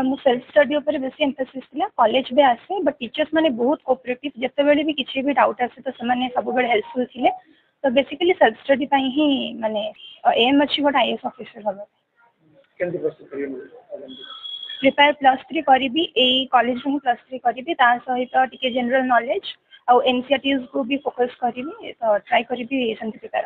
मो self study ऊपर बेसी एम्फेसिस थिला कॉलेज भी आसे बट टीचर्स माने बहुत कोऑपरेटिव जते बेले भी किछि भी डाउट आसे तो माने सब बेले हेल्पफुल थिले तो बेसिकली सेल्फ स्टडी पई ही माने एम अछि गोट आईएएस ऑफिसर होबो केंति प्रस्तुत करियो प्रिपेयर +3 करिबी ए कॉलेज में +3 करिबी ता सहित टिके जनरल नॉलेज और एनसीईआरटीज को भी फोकस करिबी तो ट्राई करिबी सेंति प्रिपेयर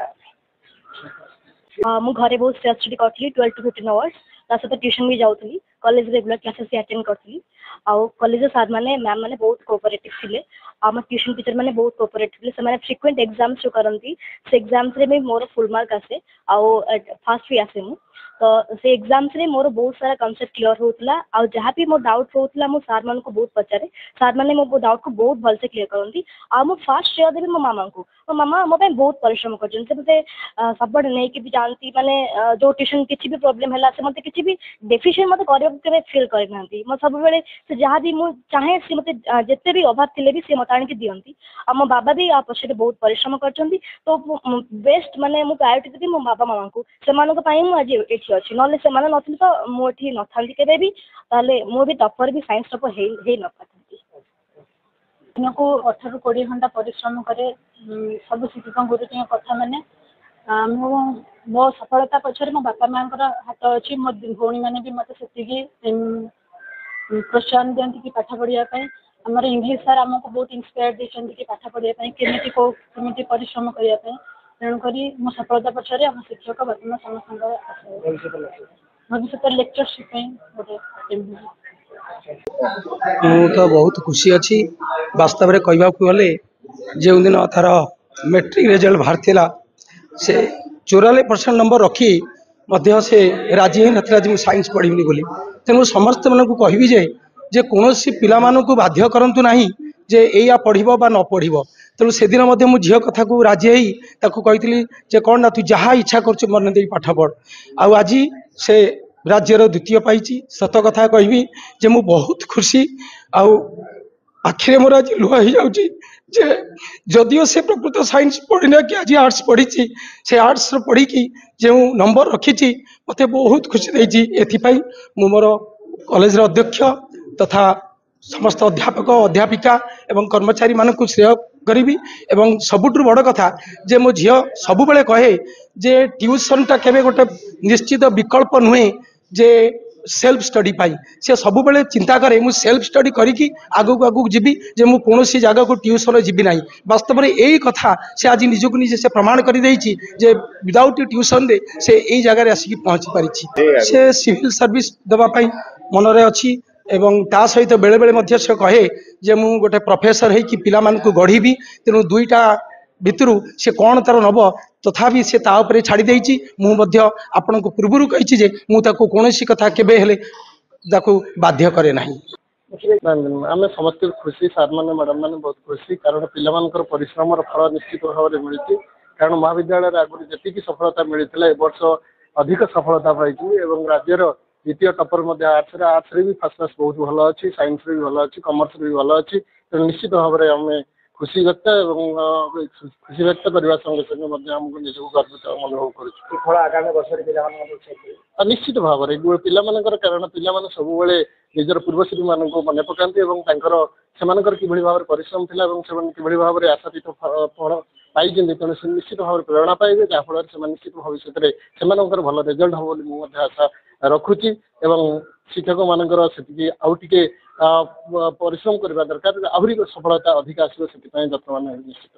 मु घरे बहुत सेल्फ स्टडी करथली 12 to 15 आवर्स ता सहित ट्यूशन भी जाउथली कॉलेज रेगुलर क्लासेस भी अटेंड करथली आउ कॉलेज सर माने मैम माने बहुत कोऑपरेटिव थिले आम ट्यूशन टीचर माने बहुत कोऑपरेटिव थिले से माने फ्रीक्वेंट एग्जाम्स जो करंती से एग्जाम्स रे में मोर फुल मार्क आसे आउ फर्स्ट भी आसे मु तो से एग्जाम्स रे मोर बहुत सारा कांसेप्ट क्लियर होतला आ जहाँ भी मोर डाउट होतला मो सर मान को बहुत पचारे सर माने मो डाउट को बहुत भल से क्लियर करंती आ मो फास्ट शेयर देबे मो मामा को मो मामा मो पे बहुत परिश्रम करजन से मते सब नै कि भी जानती माने जो ट्यूशन किछि भी प्रॉब्लम हला से मते किछि भी डेफिशिएंट मते करे के फील करे नांती मो सब बेले से जहाँ भी मु चाहे से मते जत्ते भी अभाव थिले भी से मते आनी के दियंती आ मो बाबा भी आ पछे बहुत परिश्रम करचंती तो बेस्ट माने मु प्रायोरिटी देबी मो बाबा मामा को से मानको पई मु आज एठी अछि नले से माने नथिल तो मो एठी नथांती केबे भी ताले मो भी टॉपर भी साइंस टॉपर हे न पाथंती दिन को 18 ରୁ 20 घंटा परिश्रम करे सब शिक्षक गुरुजी कथा माने मो सफलता पछरे मो बापा मांकर हाथ अछि मो भौणी माने भी मते सेतिकी प्रोत्साहन दियंती कि पाठ पढ़िया पई हमर इंग्लिश सर हमको बहुत इंस्पायर देछंती कि पाठ पढ़िया पई केमिति परिश्रम करिया पई तेणु करी मो सफलता पछरे हम शिक्षक वर्तमान समस्त भविष्य लेक्चरशिप तो बहुत खुशी अच्छी वास्तव में कहवा गले जो दिन तार मैट्रिक रिजल्ट बाहर थिला से 94% नंबर रखी मध्य से राजी ही नथिला जे साइंस पढ़ी बोली तेणु समस्त मन को कहबी जे कौन पिला को बाध्य करंतु नाही जे एया पढ़िबो बा न पढ़िबो तेणु से दिन मध्य मु झील कथा को राजी ही ताकू कही जे कौन ना तू जहाँ इच्छा कर मन दे पाठ पढ़ आज से राज्यर द्वितीय पाई सत कथा कहबी जे मु बहुत खुशी आखिरे मोर आज लुह हो जाऊँगी जे जदियो से प्रकृत साइंस पढ़िना कि आज आर्ट्स पढ़ी से आर्ट्स पढ़ी जो नंबर रखी मत बहुत खुशी देती एथिपाई मु मोर कॉलेज अध्यक्ष तथा समस्त अध्यापक अध्यापिका एवं कर्मचारी मान को श्रेय करी एवं सबुठ बड़ कथा जे मो झी सब बेले कहे जे ट्यूशन टा केबे गोटे निश्चित विकल्प नुहे जे सेल्फ स्टडी पाई से सब बेले चिंता करे मु सेल्फ स्टडी करी आगु आगु जीवी जे मु कोनोसी जगह को ट्यूशन जीवी नहीं वास्तव में यही कथा से आज निजक निजे से प्रमाण कर देछि जे विदाउट ट्यूशन रे से यही जगह आसिक पहुंची पारिछि से सिविल सर्विस दबा पाई मन रे अछि एवं ता सहित बेले बेले मध्य से कहे जे मु गोटे प्रोफेसर है कि पिला मान को गढ़ी तेणु दुईटा भितरु से कौन तार नब तथापि से ता उपरे छाड़ी देछि मु मध्य आपन को पूर्वरु कहिछि जे मु ताको कोनोसी कथा केबे हेले ताको बाध्य करे नाही आम समस्त खुशी सार मैंने मैडम मैंने बहुत खुशी कारण पिला परिश्रम फल निश्चित भाव में मिली कारण महाविद्यालय आगुरी जी सफलता मिलता ए वर्ष अधिक सफलता पाई राज्यर द्वितीय टपर आर्ट्स भी फर्स्ट क्लास बहुत भल अच्छी साइंस भी भल अच्छी कमर्स भी भल अच्छी तो निश्चित भाव में आम खुशी व्यक्त खुशी व्यक्त करने संगे संगे आमको निजक गर्वित अनुभव कर निश्चित भाव में पिला कारण पिला सब निजर पूर्वसूरी मान मन पकाती कि भाव में परिश्रम थी कि भाव में आशातीत फल पाई तेणु से निश्चित भाव में प्रेरणा पाइबे जहाँफल से निश्चित भविष्य में भल रिजल्ट हम बोली आशा रखुची एवं शिक्षक मानकर से आउ टिके परिश्रम करने दरकार आहरी सफलता अधिक आसो से जत्न निश्चित।